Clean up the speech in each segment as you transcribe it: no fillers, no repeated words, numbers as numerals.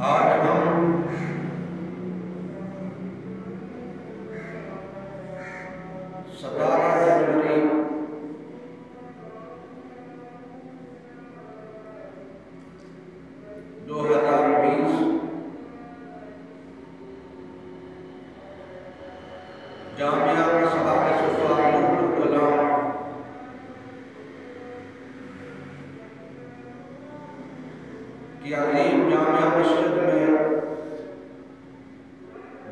آج ہم 17 جنوری جامعہ صحابہ صفا الکلام کی عظیم جامعہ مسجد میں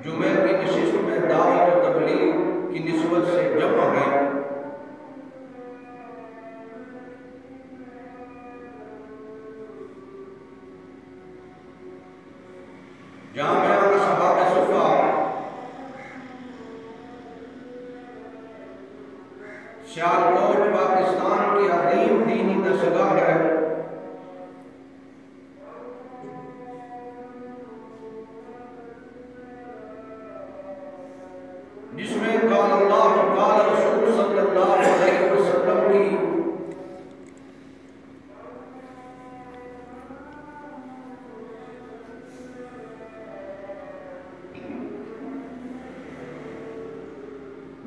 جمعہ کی نشست میں دعوت و تبلیغ کی نسبت سے جمع ہے۔ جامعہ صحابہ صفا سیالکوٹ پاکستان کی عظیم دینی درسگاہ ہے، جس میں قال اللہ قال رسول صلی اللہ علیہ وسلم کی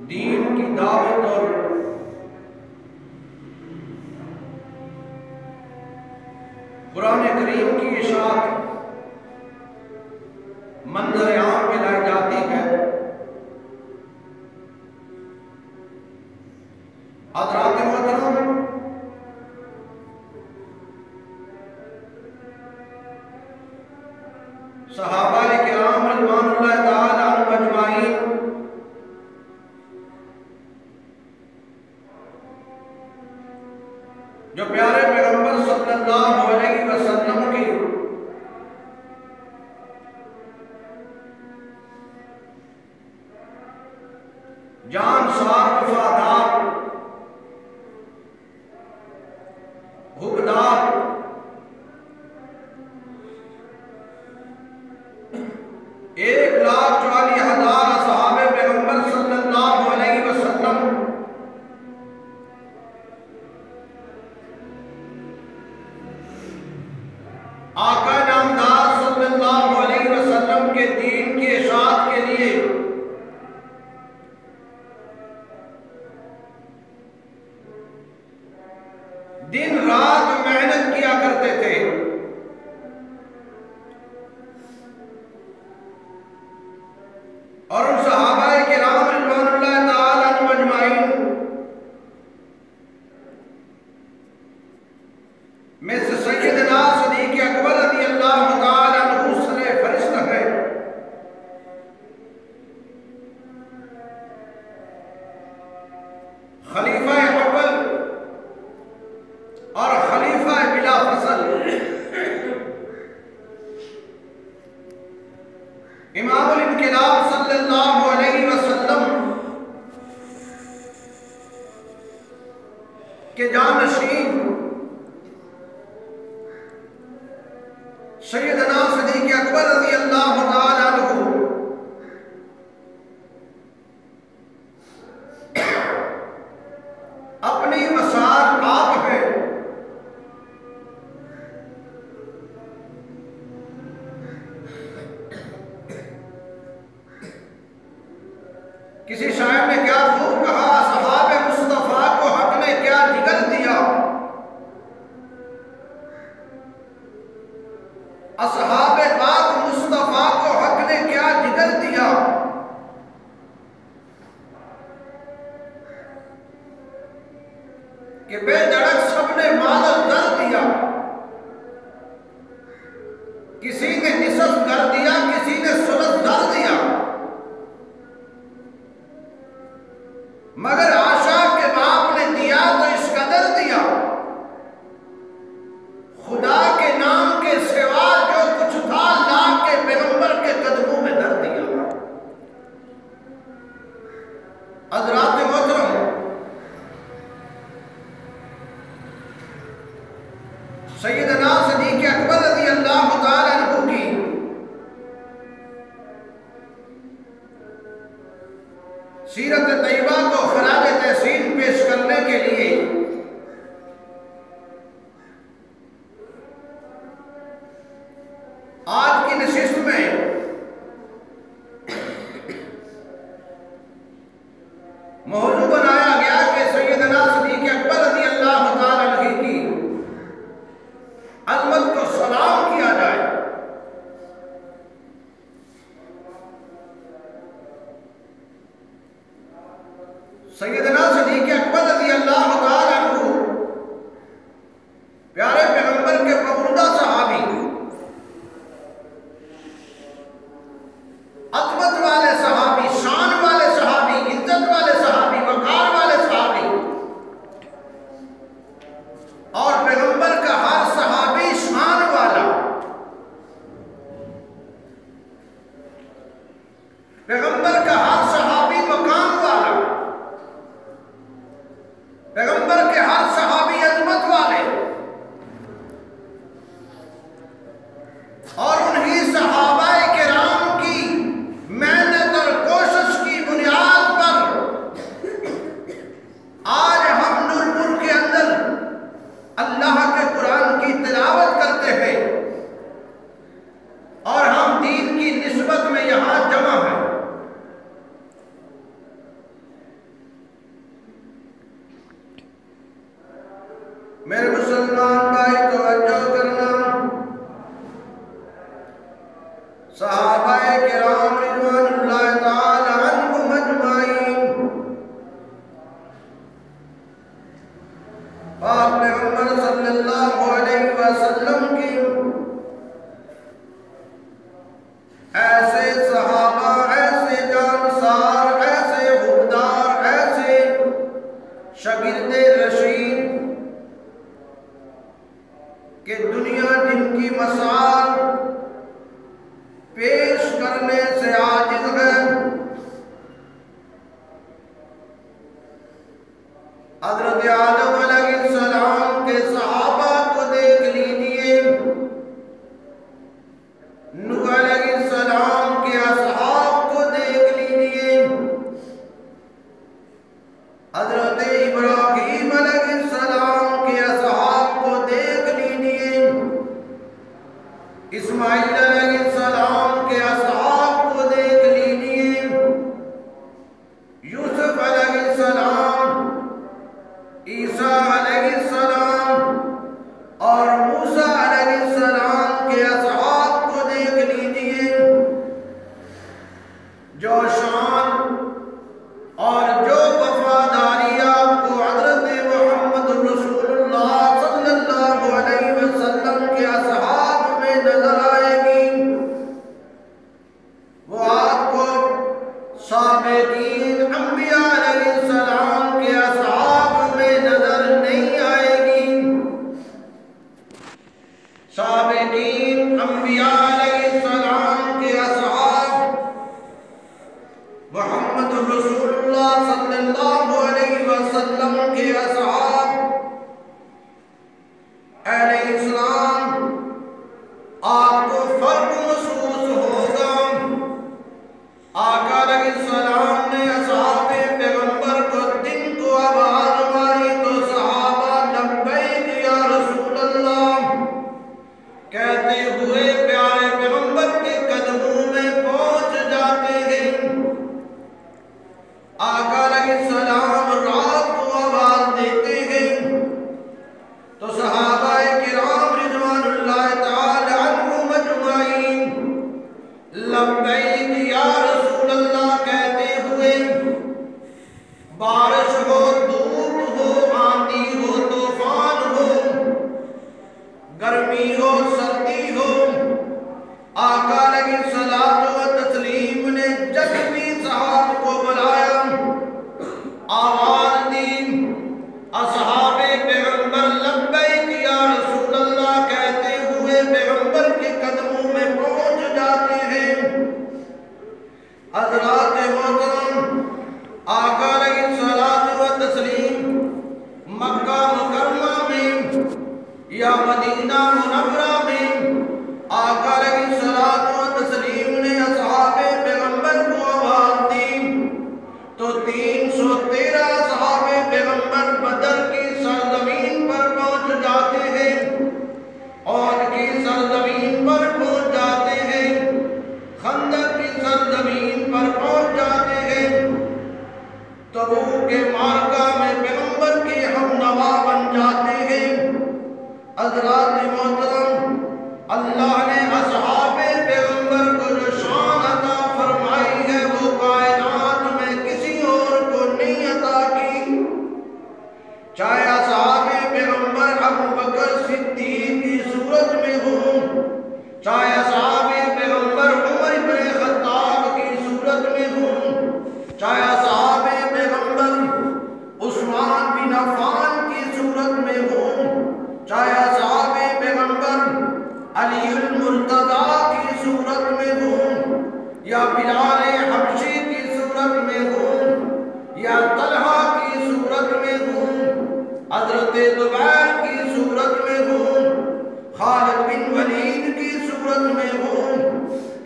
دین کی دعوت اور قرآن کریم کی اشاعت منظر عام میں لائی جاتی ہے۔ حضرات محترم، صحابہ کرام رضوان اللہ تعالی عنہم اجمعین جو پیارے پیغمبر صلی اللہ علیہ وسلم کی جان سار وفادار حبدار 1,40,000 صحابہ پیغمبر صلی اللہ علیہ وسلم آقا نامدار صلی اللہ علیہ وسلم کے دین کی اشاعت کے لیے دن رات محنت کیا کرتے تھے۔ اور ان صحابہ کرام رضوان اللہ تعالی عنہم اجمعین میں سے سیدنا صدیق اکبر رضی اللہ تعالی عنہ سر فرست ہے۔ خلیفہ اول اور خلیفہ بلا فصل، امام الانقلاب صلی اللہ علیہ وسلم کے جانشین سیدنا صدیق اکبر رضی اللہ تعالی عنہ اپنی مسار آپ ہے۔ کسی شاعر نے کیا خوب کہا، اصحاب مصطفیٰ کو حق نے کیا جگر دیا، اصحاب پاک مصطفیٰ کو حق نے کیا جگر دیا، کہ بے دھڑک سب نے مادر در دیا، کسی نے نصف کر دیا، کسی نے ثلث در دیا، مگر آشا کے باپ نے دیا تو اس قدر دیا، خدا کے نام کے سوا جو کچھ تھا لا کے پیغمبر کے قدموں میں در دیا۔ حضرات محترم، سیدنا صدیق اکبر رضی اللہ تعالی عنہ کی سیرت طیبہ کو خراج تحسین پیش کرنے کے لیے آج کی میرے مسلمان بھائی توجہ کرنا، صحابہ کرام رضوان اللہ تعالی عنہم اجمعین پاک پیغمبر صلی اللہ علیہ وسلم کی ایسے صحابہ، ایسے جانسار، ایسے حبدار، ایسے شاگرد رشید کہ دنیا جن کی مثال پیش کرنے سے عاجز ہے۔ حضرت آدم علیہ السلام کے صحابہ کو دیکھ لیجئے، نوح علیہ السلام کے اصحاب کو دیکھ لیجئے، حضرت ابراہیم علیہ السلام کے اصحاب کو دیکھ لیجئے، اسماعیل علیہ السلام کے اصحاب کو دیکھ لیجئے، یوسف علیہ السلام، عیسیٰ علیہ السلام اور موسیٰ علیہ السلام کے اصحاب کو دیکھ لیجئے، جو شان اور جو وفاداری آپ کو حضرت محمد رسول اللہ صلی اللہ علیہ وسلم کے اصحاب میں نظر آئے گی، وہ آپ کو سابقین انبیاء علیہ السلام کے اصحاب میں نظر نہیں آئے گی۔ سابقین انبیاء علیہ السلام کے اصحاب، محمد رسول اللہ صلی اللہ علیہ وسلم کے اصحاب، علیہ السلام، آپ کو فرق محسوس ہوگا۔ آقا علیہ السلام نے اصحاب پیغمبر کو دن کو آواز ماری تو صحابہ لبیک یا رسول اللہ کہتے ہوئے پیارے پیغمبر کے قدموں میں پہنچ جاتے ہیں۔ آقا علیہ السلام رات کو آواز دیتے ہیں تو صحابہ کرام رضوان اللہ تعالی عنہم اجمعین لبیک یا رسول اللہ کہتے ہوئے، بارش ہو، دھوپ ہو، آندھی ہو، طوفان ہو، گرمی ہو، سردی ہو، آقا علیہ السلام نے جب بھی صحابہ کو بلایا، آواز دی، اصحاب پیغمبر لبیک یا رسول اللہ کہتے ہوئے پیغمبر کے قدموں میں پہنچ جاتے ہیں۔ حضرات محترم، آقا علیہ السلام مکہ مکرمہ میں یا مدینہ منورہ میں آقا علیہ السلام نے اصحاب پیغمبر کو آواز دی تو 313 اصحاب پیغمبر بدر کی سرزمین پر پہنچ جاتے ہیں، اور کی سرزمین پر پہنچ جاتے ہیں، خندق کی سرزمین پر پہنچ جاتے ہیں، تبوک کے معرکہ میں پیغمبر کے ہم نوا بن جاتے ہیں۔ حضرات محترم، اللہ نے اصحاب پیغمبر کو جو شان عطا فرمائی ہے وہ کائنات میں کسی اور کو نہیں عطا کی، چاہے اصحاب پیغمبر ابوبکر صدیق کی صورت میں ہوں، چاہے اصحاب پیغمبر عمر بن خطاب کی صورت میں ہوں، چاہے اصحاب پیغمبر عثمان بن عفان کی صورت میں ہوں، چاہے اصحاب پیغمبر علی المرتضیٰ کی صورت میں ہوں، یا بلال حبشی کی صورت میں ہوں، یا طلحہ کی صورت میں ہوں، حضرت زبیر کی صورت میں ہوں، خالد بن ولید کی صورت میں ہوں،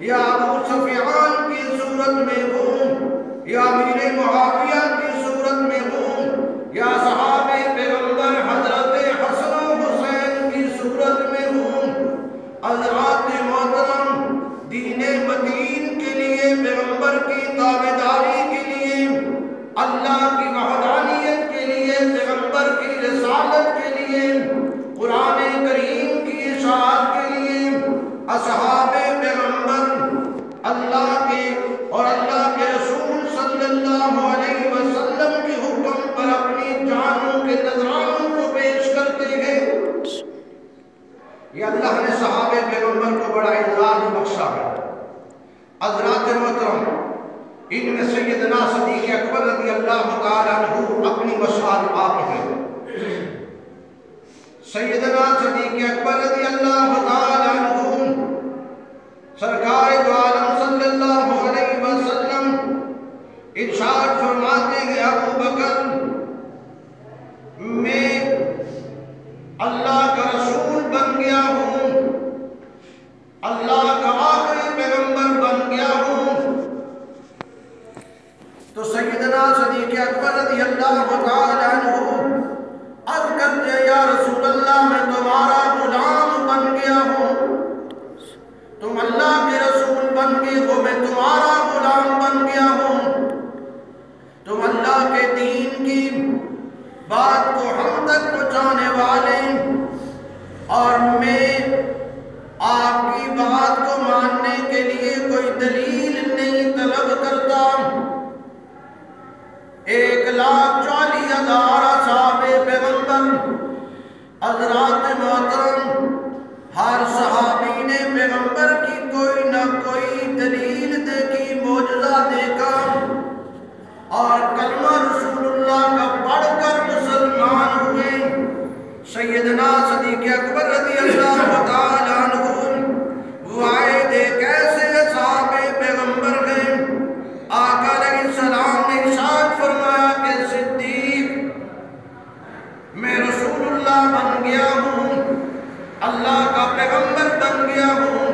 یا ابو سفیان کی صورت میں ہوں، یا امیر معاویہ کی صورت میں ہوں، یا صحاب پیغمبر حضرت حسن و حسین کی صورت میں ہوں۔ حضرات محترم، دین مدین کے لیے، پیغمبر کی تابعداری کے لیے، اللہ کی وحدانیت کے لیے، پیغمبر کی رسالت کے لیے لیے، قرآن کریم کی اشاعت کے لیے اصحاب پیغمبر اللہ کے اور اللہ کے رسول صلی اللہ علیہ وسلم کے حکم پر اپنی جانوں کے نذرانوں کو پیش کرتے ہیں۔ یہ اللہ نے صحابہ پیغمبر کو بڑا اعزاز بخشا ہے۔ حضرات محترم، ان میں سیدنا صدیق اکبر رضی اللہ تعالیٰ عنہ اپنی مثال آپ ہیں۔ سیدنا صدیق اکبر رضی اللہ تعالیٰ عنہ سرکار دو عالم صلی اللہ علیہ وسلم ارشاد فرماتے ہیں، ابو بکر میں اللہ کا رسول بن گیا ہوں، اللہ کا آخری پیغمبر بن گیا ہوں۔ تو سیدنا صدیق اکبر رضی اللہ تعالیٰ عنہ عرض کرتے ہیں، یا رسول اللہ میں تمہارا غلام بن گیا ہوں، تم اللہ کے رسول بن گئے ہو، میں تمہارا غلام بن گیا ہوں، تم اللہ کے دین کی بات کو ہم تک پہنچانے والے، اور میں آپ کی بات کو ماننے کے لیے کوئی دلیل نہیں طلب کرتا۔ 1,40,000 اصحاب پیغمبر، حضرات محترم، ہر صحابی نے پیغمبر کی کوئی نہ کوئی دلیل دیکھی، معجزہ دیکھا، اور کلمہ رسول اللہ کا پڑھ کر مسلمان ہوئے۔ سیدنا صدیق اکبر رضی اللہ تعالیٰ عنہ واحد ایک ایسے اصحاب پیغمبر ہیں، آقا علیہ السلام نے ارشاد فرمایا کہ صدیق میں رسول اللہ بن گیا ہوں، اللہ کا پیغمبر بن گیا ہوں۔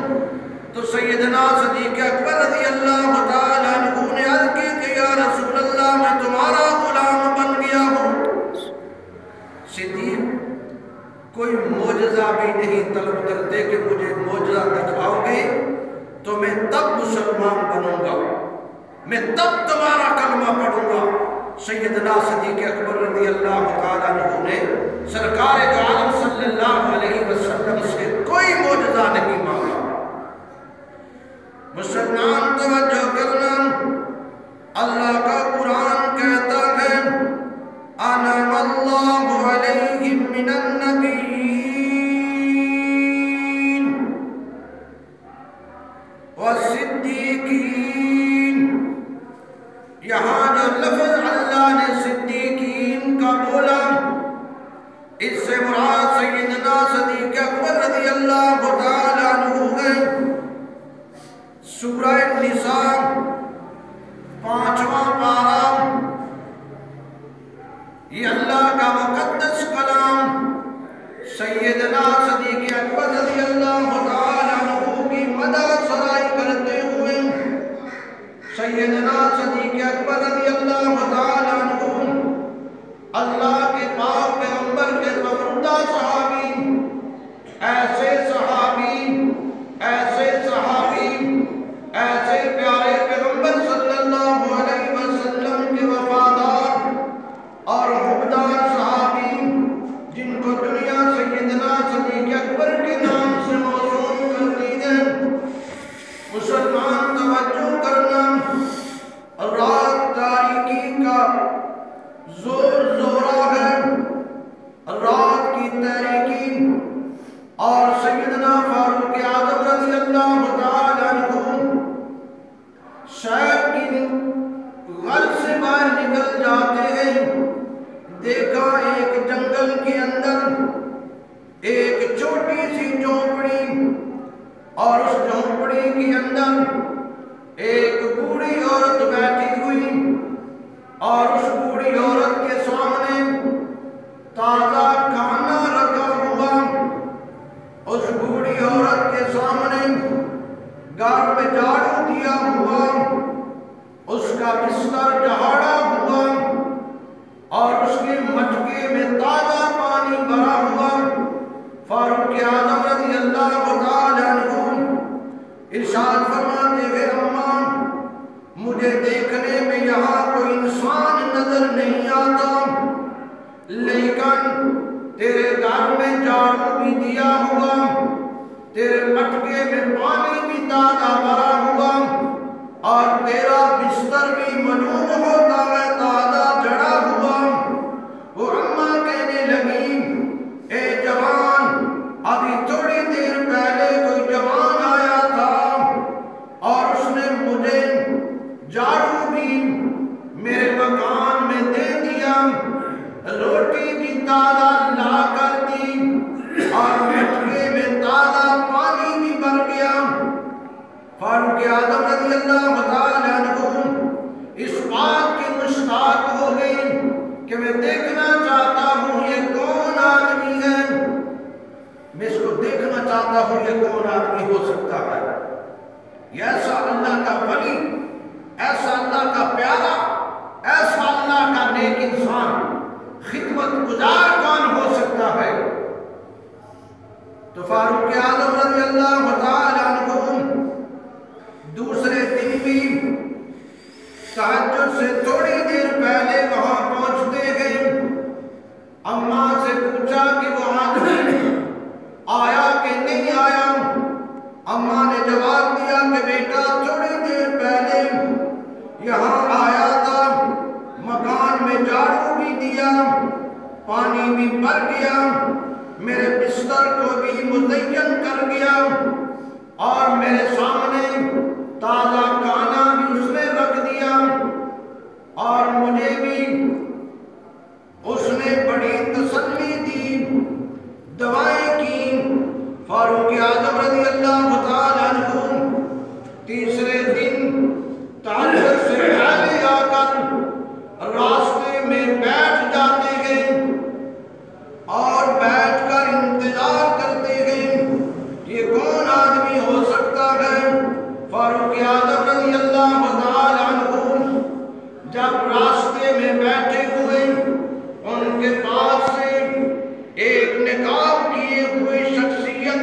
تو سیدنا صدیق اکبر رضی اللہ تعالیٰ عنہ نے عرض کی کہ یا رسول اللہ میں تمہارا غلام بن گیا ہوں۔ صدیق کوئی معجزہ بھی نہیں طلب کرتے کہ مجھے معجزہ دکھاؤ گے تو میں تب مسلمان بنوں گا، میں تب تمہارا کلمہ پڑھوں گا۔ سیدنا صدیق اکبر رضی اللہ تعالیٰ عنہ نے سرکار دو عالم صلی اللہ علیہ وسلم سے کوئی معجزہ نہیں مانگا۔ مسلمان توجہ کرنا، اللہ کا قرآن کہتا ہے، انعم اللہ علیہم من النبیین والصدیقین۔ یہاں جو لفظ اللہ نے صدیقین کا بولا، اس سے مراد سیدنا صدیق اکبر رضی اللہ تعالیٰ عنہ ہے۔ سورہ النساء 5واں پارہ، یہ اللہ کا مقدس کلام سیدنا صدیق اکبر رضی اللہ تعالیٰ عنہ کی مدح سرائی کرتے ہوئے، سیدنا صدیق اکبر رضی اللہ تعالیٰ عنہ اللہ کے پاک پیغمبر کے مفروضہ صحابی، ایسے صحابی، ایسے صحابی، ایسے پیارے پیغمبر صلی اللہ علیہ وسلم کے وفادار اور حبدار صحابی، جن کو دنیا سیدنا صدیق اکبر کے نام سے موسوم کرتی ہے۔ مسلمان توجہ کرنا، رات تاریکی کا زور زورا ہے، رات کی تاریکی، اور سیدنا فاروق اعظم رضی اللہ تعالیٰ عنہ شہر کی غر سے باہر نکل جاتے ہیں۔ دیکھا ایک جنگل کے اندر ایک چھوٹی سی جھونپڑی، اور اس جھونپڑی کے اندر ایک بوڑھی عورت بیٹھی ہوئی، اور اس بوڑھی عورت کے سامنے تازہ کھانا رکھا ہوا، اس بوڑھی عورت کے سامنے گھر میں جھاڑو دیا ہوا، اس کا بستر جھاڑا ہوا، اور اس کے مٹکے میں تازہ پانی بھرا ہوا۔ فاروق اعظم رضی اللہ تعالیٰ عنہ ارشاد فرماتے ہیں، اماں مجھے دیکھنے میں یہاں کوئی انسان نظر نہیں آتا، لیکن تیرے گھر میں جھاڑو بھی دیا ہوا، تیرے مٹکے میں پانی بھی تازہ بھرا ہوا، اور تیرا بستر بھی منوب ہوتا ہے تازہ جڑا ہوا۔ وہ اماں کہنے لگی اے جوان، ابھی تھوڑی دیر پہلے کوئی جوان آیا تھا اور اس نے مجھے جھاڑو بھی میرے مکان میں دے دیا، روٹی بھی تازہ لا کر دی، اور مٹکے میں تازہ پانی بھی بھر گیا۔ فاروق اعظم رضی اللہ تعالی عنہ اس بات کے مشتاق ہو گئے کہ میں دیکھنا چاہتا ہوں یہ کون آدمی ہے، میں اس کو دیکھنا چاہتا ہوں یہ کون آدمی ہو سکتا ہے، یہ ایسا اللہ کا ولی، ایسا اللہ کا پیارا، ایسا اللہ کا نیک انسان، خدمت گزار کون ہو سکتا ہے؟ تو فاروق اعظم رضی اللہ تعالی عنہ دوسرے دن بھی تہجد سے تھوڑی دیر پہلے وہاں پہنچتے گئے۔ اماں سے پوچھا کہ وہ آدمی آیا کہ نہیں آیا؟ اماں نے جواب دیا کہ بیٹا تھوڑی دیر پہلے یہاں آیا تھا، مکان میں جھاڑو بھی دیا، پانی بھی بھر گیا، میرے بستر کو بھی مزین کر گیا، اور میرے سامنے تازہ کھانا بھی اس نے رکھ دیا، اور مجھے بھی اس نے بڑی تسلی دی، دعائیں کی۔ فاروق اعظم رضی اللہ تعالی عنہ تیسرے دن تہجد سے پہلے آ کر راستے میں بیٹھ جاتے ہیں اور بیٹھ کر انتظار کرتے ہیں یہ کون آدمی ہو سکتا ہے۔ فاروق اعظم رضی اللہ تعالی عنہ جب راستے میں بیٹھے ہوئے، ان کے پاس سے ایک نقاب کیے ہوئے شخصیت،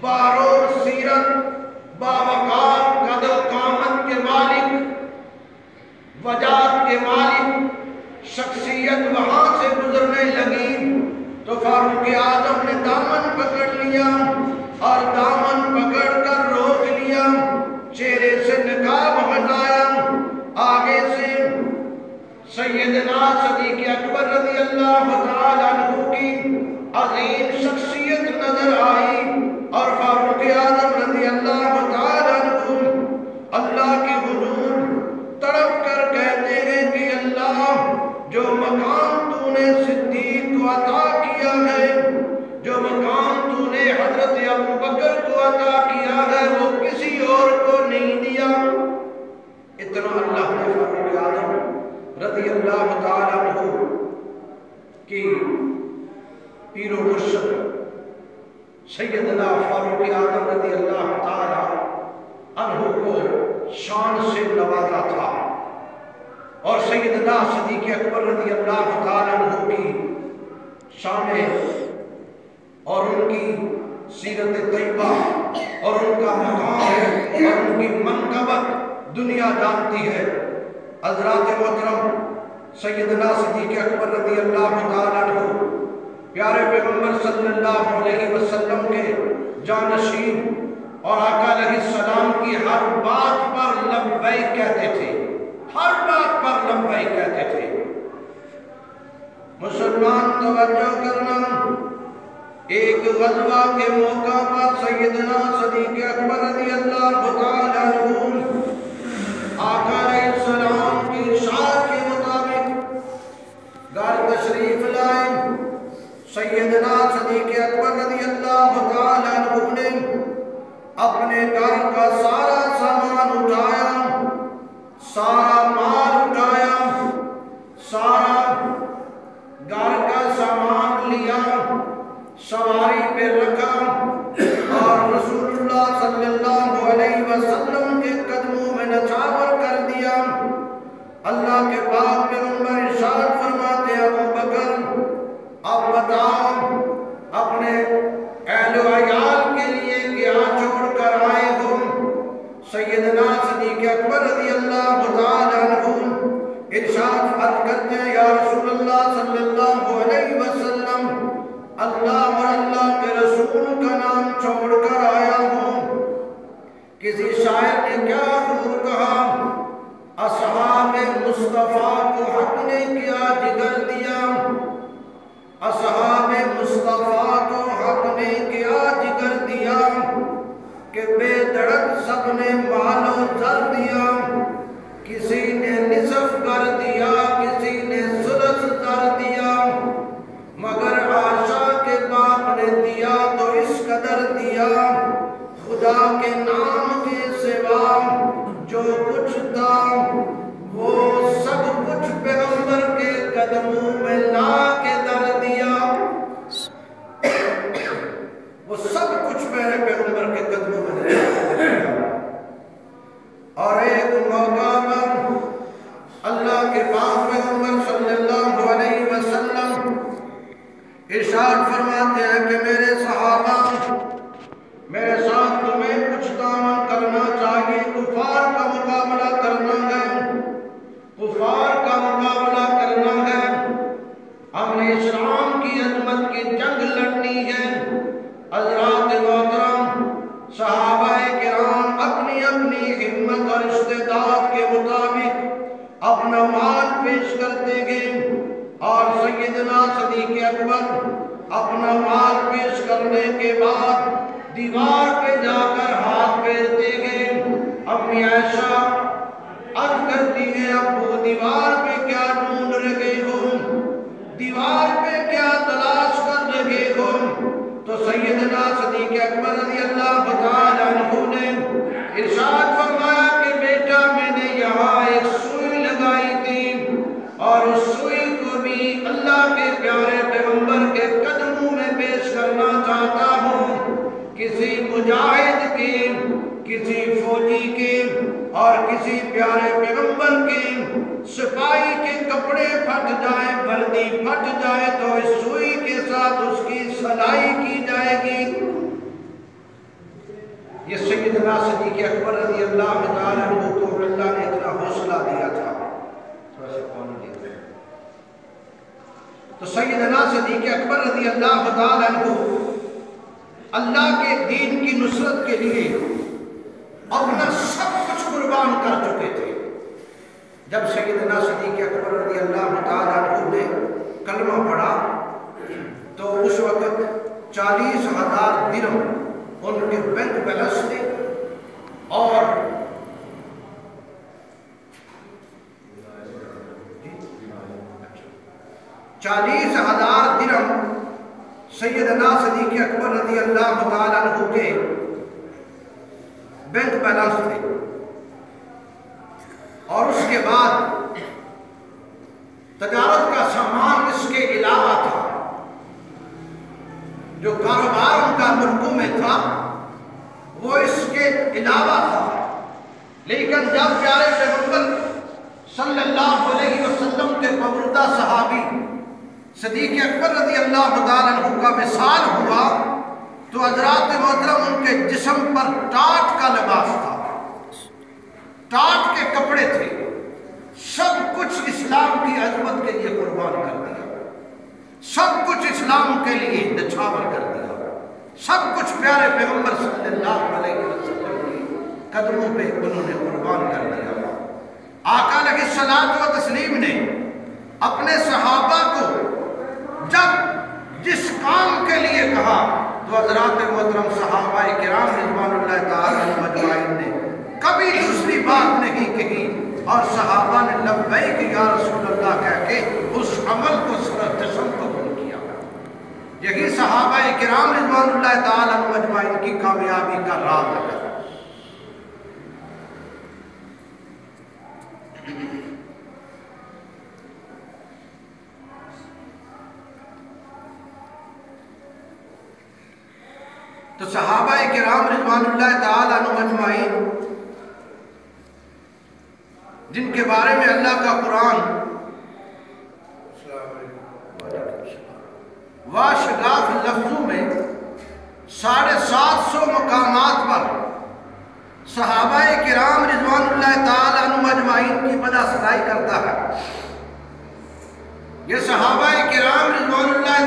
بارور سیرت، باوقار قد و قامت کے مالک، وجاہت کے مالک شخصیت وہاں سے گزرنے لگی تو فاروق اعظم نے دامن پکڑ لیا اور دامن پکڑ کر روک لیا، چہرے سے نقاب ہٹایا، آگے سے سیدنا صدیق اکبر رضی اللہ تعالی عنہ کی عظیم شخصیت نظر آئی، اور فاروق اعظم رضی اللہ تعالی عنہ اللہ کے حضور تڑپ کر کہتے ہیں کہ اللہ، جو مقام تو نے صدیق کو عطا کیا ہے، جو مقام تو نے حضرت ابوبکر کو عطا کیا ہے، وہ کسی اور کو نہیں دیا۔ اتنا اللہ نے فاروق اعظم رضی اللہ تعالی عنہ کی پیر و مرشد سیدنا فاروق اعظم رضی اللہ تعالی عنہ کو شان سے نوازا تھا، اور سیدنا صدیق اکبر رضی اللہ تعالی عنہ کی شان اور ان کی سیرت طیبہ اور ان کا مقام اور ان کی منقبت دنیا جانتی ہے۔ حضرات محترم، سیدنا صدیق اکبر رضی اللہ تعالی عنہ پیارے پیغمبر صلی اللہ علیہ وسلم کے جانشین اور آقا علیہ السلام کی ہر بات پر لبیک کہتے تھے، ہر بات پر لبیک کہتے تھے۔ مسلمان توجہ کرنا، ایک غزوہ کے موقع پر سیدنا صدیق اکبر رضی اللہ تعالی عنہ آقا علیہ السلام کی ارشاد کے مطابق گھر تشریف لائے۔ سیدنا صدیق اکبر رضی اللہ تعالی عنہ نے اپنے گھر کا سارا سامان اٹھایا، سارا مال اٹھایا، سارا گھر کا سامان لیا، سواری پہ رکھا، اور رسول اللہ صلی اللہ علیہ وسلم کے قدموں میں نچھاور کر دیا۔ اللہ کے پاک پیغمبر ارشاد فرماتے ہیں، ابو بکر اب بتاؤ اپنے اہل و عیال کے لیے کیا چھوڑ کر آئے ہو؟ سیدنا صدیق اکبر رضی اللہ تعالی عنہ ارشاد فرماتے ہیں، یا رسول اللہ صلی اللہ علیہ وسلم اللہ اور اللہ کے رسول کا نام چھوڑ کر آیا ہوں۔ کسی شاعر نے کیا خوب کہا، اصحاب مصطفیٰ کو حق نے کیا جگر دیا، اصحاب مصطفیٰ کو حق نے کیا جگر دیا، کہ بے دڑک سب نے مال و زر دیا، کسی نے نصف کر دیا کسی نے ثلث کر دیا، مگر عائشہ کے باپ نے دیا تو اس قدر دیا، خدا کے نام کے سوا جو کچھ تھا وہ سب کچھ پیغمبر کے قدموں میں لا کے در دیا، وہ سب کچھ میرے پیغمبر کے قدموں میں دیا۔ اور ایک موقع پر اللہ کے پاک پیغمبر صلی اللہ علیہ وسلم ارشاد فرماتے ہیں کہ میرے صحابہ، میرے ساتھ تمہیں کچھ تعاون کرنا چاہیے، کفار کا مقابلہ کرنا ہے، کفار کا مقابلہ کرنا ہے، ہم نے اسلام کی عظمت کی جنگ لڑنی ہے۔ حضرات محترم، صحابہ کرام اپنی اپنی ہمت اور استعداد کے مطابق اپنا مال پیش کرتے گئے، اور سیدنا صدیق اکبر اپنا مال پیش کرنے کے بعد دیوار پہ جا کر ہاتھ پھیرتے گئے۔ اپنی عائشہ عرض کرتی ہے، ابو دیوار پہ کیا ڈھونڈ رہے ہو، دیوار پہ کیا تلاش کر رہے ہو؟ تو سیدنا صدیق اکبر رضی اللہ تعالی عنہ نے ارشاد فرمایا کہ بیٹا میں نے یہاں ایک سوئی لگائی تھی، اور اس سوئی کو بھی اللہ کے پیارے پیغمبر کے قدموں میں پیش کرنا چاہتا ہوں۔ کسی مجاہد کے، کسی فوجی کے اور کسی پیارے پیغمبر کے سپاہی کے کپڑے پھٹ جائیں، وردی پھٹ جائے تو اس سوئی کے ساتھ اس کی سلائی کی جائے گی۔ یہ سیدنا صدیق اکبر رضی اللہ تعالیٰ عنہ کو اللہ نے اتنا حوصلہ دیا تھا۔ تو سیدنا صدیق اکبر رضی اللہ تعالیٰ عنہ اللہ کے دین کی نصرت کے لیے اپنا سب کچھ قربان کر چکے تھے۔ جب سیدنا صدیق اکبر رضی اللہ تعالیٰ عنہ نے کلمہ پڑھا تو اس وقت 40,000 درہم ان کے بینک بیلنس تھے، اور 40,000 درہم سیدنا صدیق اکبر رضی اللہ تعالیٰ عنہ کے بینک بیلنس تھے، اور اس کے بعد تجارت کا سامان اس کے علاوہ تھا، جو کاروبار ان کا ملکوں میں تھا وہ اس کے علاوہ تھا۔ لیکن جب پیارے پیغمبر صلی اللہ علیہ وسلم کے پابردہ صحابی صدیق اکبر رضی اللہ تعالیٰ عنہ کا وصال ہوا تو حضرات محترم ان کے جسم پر ٹاٹ کا لباس تھا، ٹاٹ کے کپڑے تھے، سب کچھ اسلام کی عظمت کے لیے قربان کر دیا، سب کچھ اسلام کے لیے نچھاور کر دیا، سب کچھ پیارے پیغمبر صلی اللہ علیہ وسلم کے قدموں پہ انہوں نے قربان کر دیا۔ آقا علیہ الصلوۃ والتسلیم نے اپنے صحابہ کو جب جس کام کے لیے کہا تو حضرات محترم صحابہ کرام رضوان اللہ تعالیٰ عنہم اجمعین نے کبھی دوسری بات نہیں کہی، اور صحابہ نے لبیک یا رسول اللہ کہہ کے اس عمل کو سر جسم قبول کیا۔ یہی صحابہ کرام رضوان اللہ تعالیٰ عنہم اجمعین کی کامیابی کا راز ہے۔ تو صحابہ کرام رضوان اللہ تعالیٰ عنہم اجمعین جن کے بارے میں اللہ کا قرآن واشگاف لفظوں میں 750 مقامات پر صحابہ کرام رضوان اللہ تعالیٰ عنہم اجمعین کی مدح ستائی کرتا ہے۔ یہ صحابہ کرام رضوان اللہ